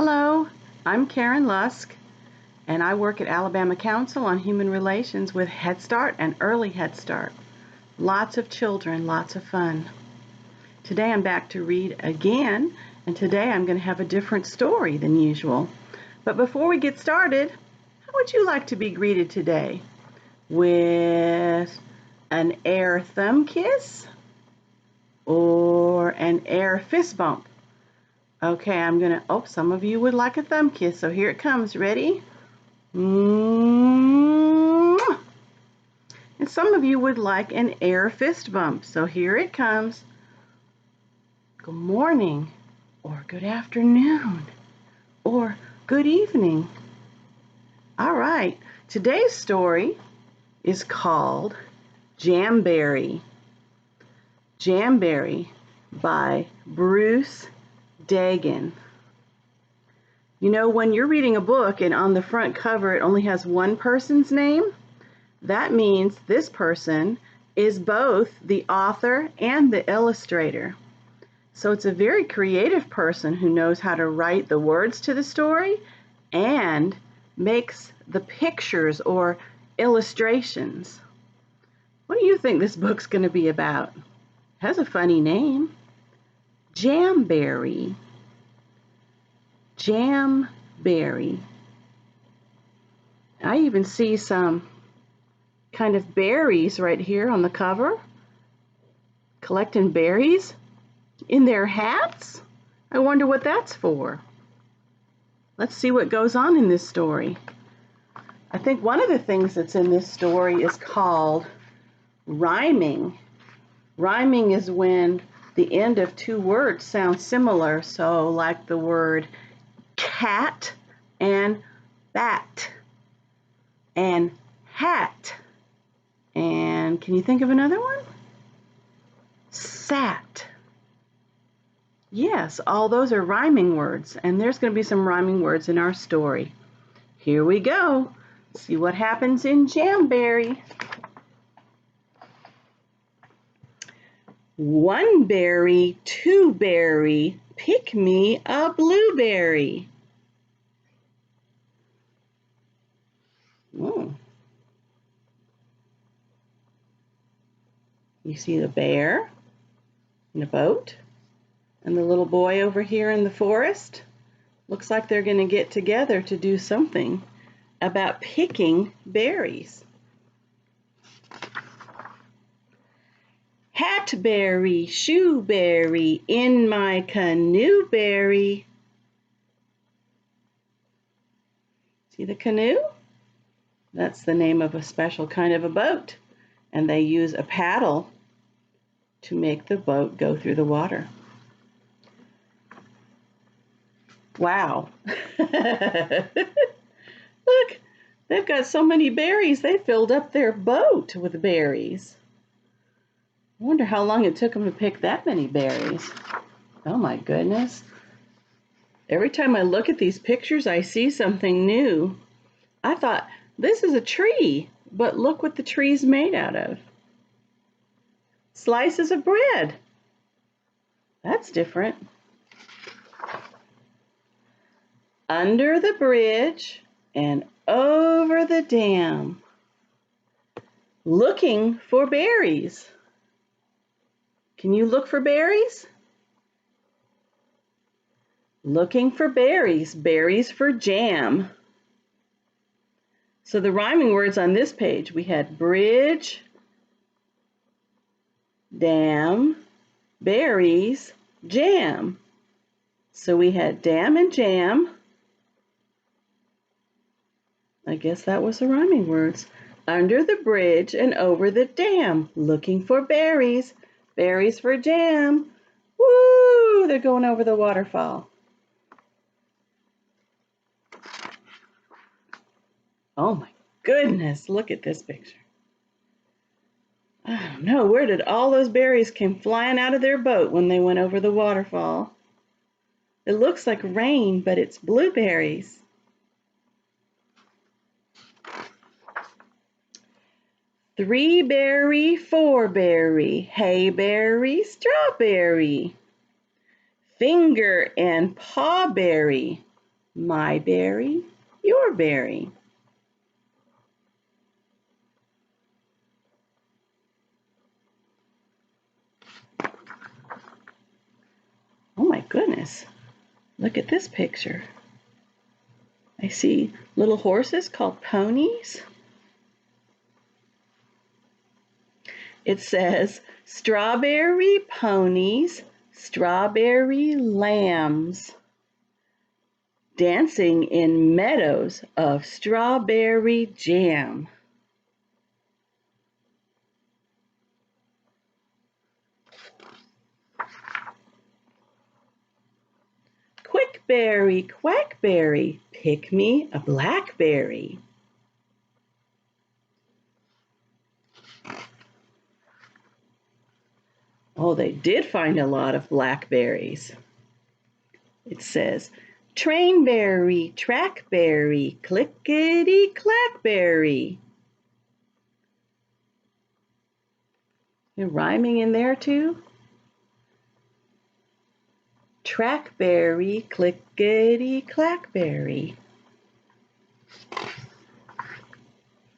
Hello, I'm Karen Lusk, and I work at Alabama Council on Human Relations with Head Start and Early Head Start. Lots of children, lots of fun. Today I'm back to read again, and today I'm going to have a different story than usual. But before we get started, how would you like to be greeted today? With an air thumb kiss or an air fist bump? Okay, some of you would like a thumb kiss, so here it comes. Ready? Mwah! And some of you would like an air fist bump, so here it comes. Good morning, or good afternoon, or good evening. All right, today's story is called Jamberry. Jamberry by Bruce Degan. You know, when you're reading a book and on the front cover it only has one person's name, that means this person is both the author and the illustrator. So it's a very creative person who knows how to write the words to the story and makes the pictures or illustrations. What do you think this book's going to be about? It has a funny name. Jamberry. Jamberry. I even see some kind of berries right here on the cover. Collecting berries in their hats? I wonder what that's for. Let's see what goes on in this story. I think one of the things that's in this story is called rhyming. Rhyming is when the end of two words sound similar, so like the word cat and bat and hat. And can you think of another one? Sat. Yes, all those are rhyming words, and there's going to be some rhyming words in our story. Here we go. See what happens in Jamberry. One berry, two berry, pick me a blueberry. You see the bear in a boat and the little boy over here in the forest. Looks like they're going to get together to do something about picking berries. Hatberry, shoeberry, in my canoe berry. See the canoe? That's the name of a special kind of a boat, and they use a paddle to make the boat go through the water. Wow. Look, they've got so many berries, they filled up their boat with berries. I wonder how long it took them to pick that many berries. Oh my goodness. Every time I look at these pictures, I see something new. I thought, this is a tree, but look what the tree's made out of. Slices of bread. That's different. Under the bridge and over the dam. Looking for berries. Can you look for berries? Looking for berries, berries for jam. So the rhyming words on this page, we had bridge, dam, berries, jam. So we had dam and jam. I guess that was the rhyming words. Under the bridge and over the dam, looking for berries, berries for jam. Woo! They're going over the waterfall. Oh my goodness, look at this picture. I don't know, where did all those berries come flying out of their boat when they went over the waterfall? It looks like rain, but it's blueberries. Three berry, four berry, hayberry, strawberry. Finger and pawberry, My berry, your berry. Oh my goodness, look at this picture. I see little horses called ponies. It says, strawberry ponies, strawberry lambs, dancing in meadows of strawberry jam. Quickberry, quackberry, pick me a blackberry. Oh, they did find a lot of blackberries. It says, trainberry, trackberry, clickety-clackberry. You're rhyming in there too? Trackberry, clickety-clackberry.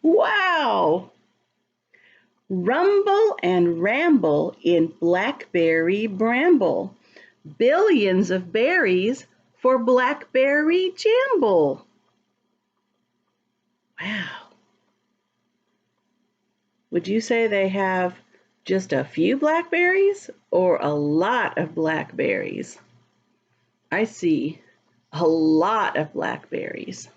Wow! Rumble and ramble in blackberry bramble. Billions of berries for blackberry jamble. Wow. Would you say they have just a few blackberries or a lot of blackberries? I see a lot of blackberries.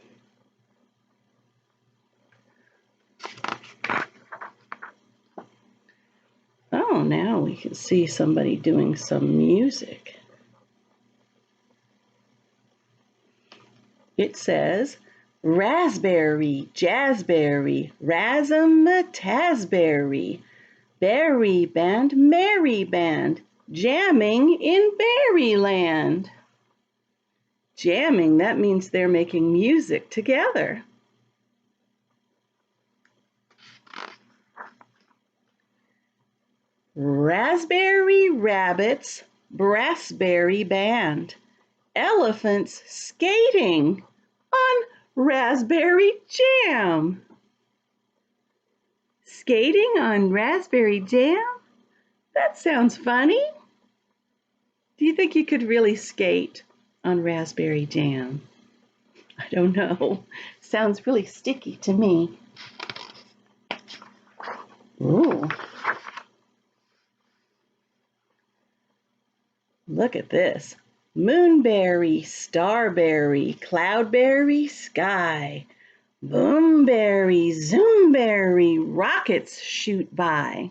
Oh, now we can see somebody doing some music. It says, raspberry, jazzberry, razzmatazberry, berry band, merry band, jamming in berryland. Jamming, that means they're making music together. Raspberry rabbits, brassberry band, elephants skating on raspberry jam. Skating on raspberry jam? That sounds funny. Do you think you could really skate on raspberry jam? I don't know. Sounds really sticky to me. Ooh. Look at this. Moonberry, starberry, cloudberry, sky. Boomberry, zoomberry, rockets shoot by.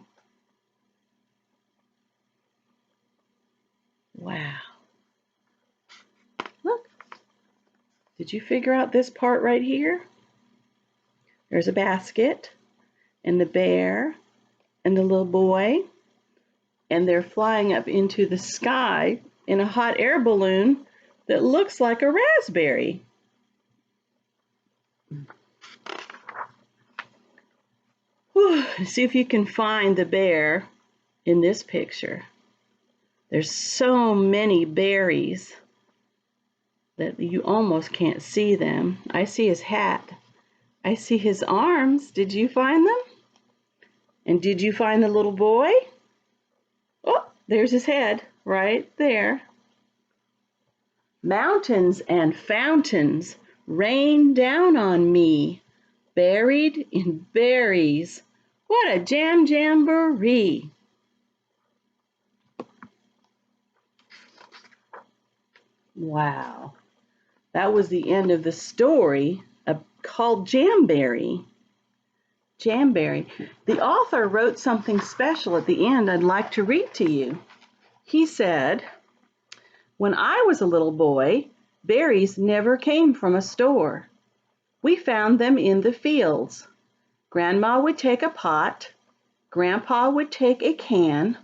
Wow. Look. Did you figure out this part right here? There's a basket and the bear and the little boy, and they're flying up into the sky in a hot air balloon that looks like a raspberry. Whew. See if you can find the bear in this picture. There's so many berries that you almost can't see them. I see his hat. I see his arms. Did you find them? And did you find the little boy? Oh, there's his head right there. Mountains and fountains rain down on me, buried in berries. What a jamboree. Wow. That was the end of the story called Jamberry. Jamberry. The author wrote something special at the end I'd like to read to you. He said, when I was a little boy, berries never came from a store. We found them in the fields. Grandma would take a pot, Grandpa would take a can,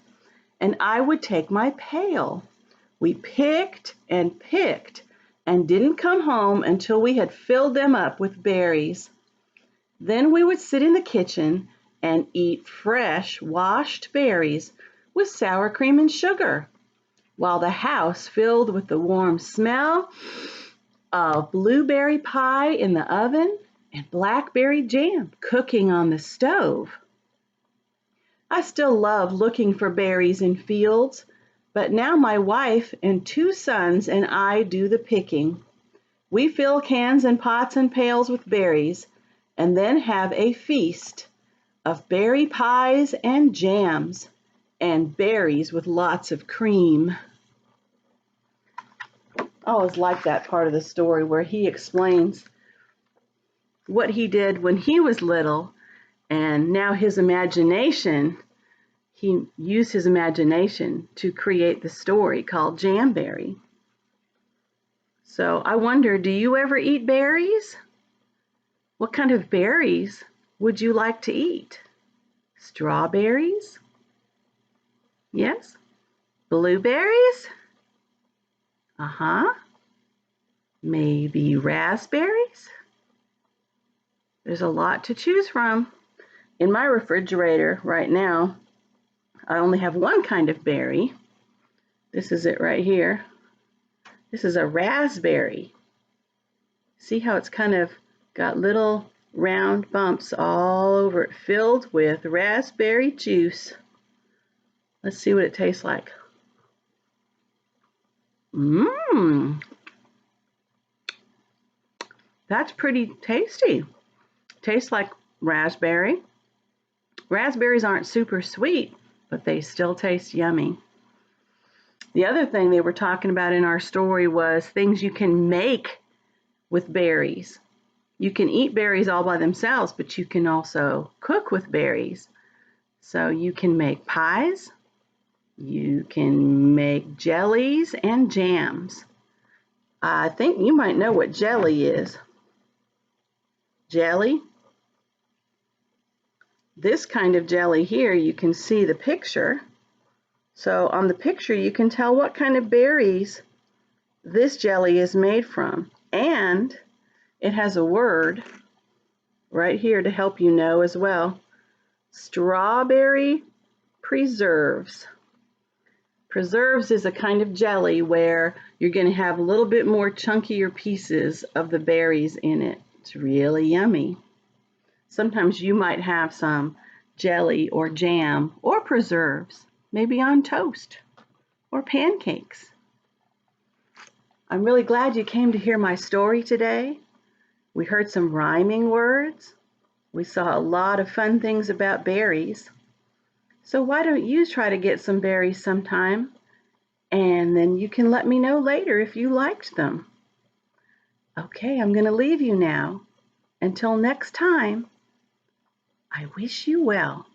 and I would take my pail. We picked and didn't come home until we had filled them up with berries. Then we would sit in the kitchen and eat fresh, washed berries with sour cream and sugar, while the house filled with the warm smell a blueberry pie in the oven, and blackberry jam cooking on the stove. I still love looking for berries in fields, but now my wife and 2 sons and I do the picking. We fill cans and pots and pails with berries and then have a feast of berry pies and jams and berries with lots of cream. I always like that part of the story where he explains what he did when he was little, and now he used his imagination to create the story called Jamberry. So I wonder, do you ever eat berries? What kind of berries would you like to eat? Strawberries? Yes? Blueberries? Maybe raspberries? There's a lot to choose from. In my refrigerator right now, I only have one kind of berry. This is it right here. This is a raspberry. See how it's kind of got little round bumps all over it, filled with raspberry juice. Let's see what it tastes like. That's pretty tasty. Tastes like raspberry. Raspberries aren't super sweet, but they still taste yummy. The other thing they were talking about in our story was things you can make with berries. You can eat berries all by themselves, but you can also cook with berries. So you can make pies, you can make jellies and jams. I think you might know what jelly is. Jelly. This kind of jelly here, you can see the picture. So on the picture, you can tell what kind of berries this jelly is made from. And it has a word right here to help you know as well. Strawberry preserves. Preserves is a kind of jelly where you're going to have a little bit more chunkier pieces of the berries in it. It's really yummy. Sometimes you might have some jelly or jam or preserves, maybe on toast or pancakes. I'm really glad you came to hear my story today. We heard some rhyming words. We saw a lot of fun things about berries. So why don't you try to get some berries sometime, and then you can let me know later if you liked them. Okay, I'm going to leave you now. Until next time, I wish you well.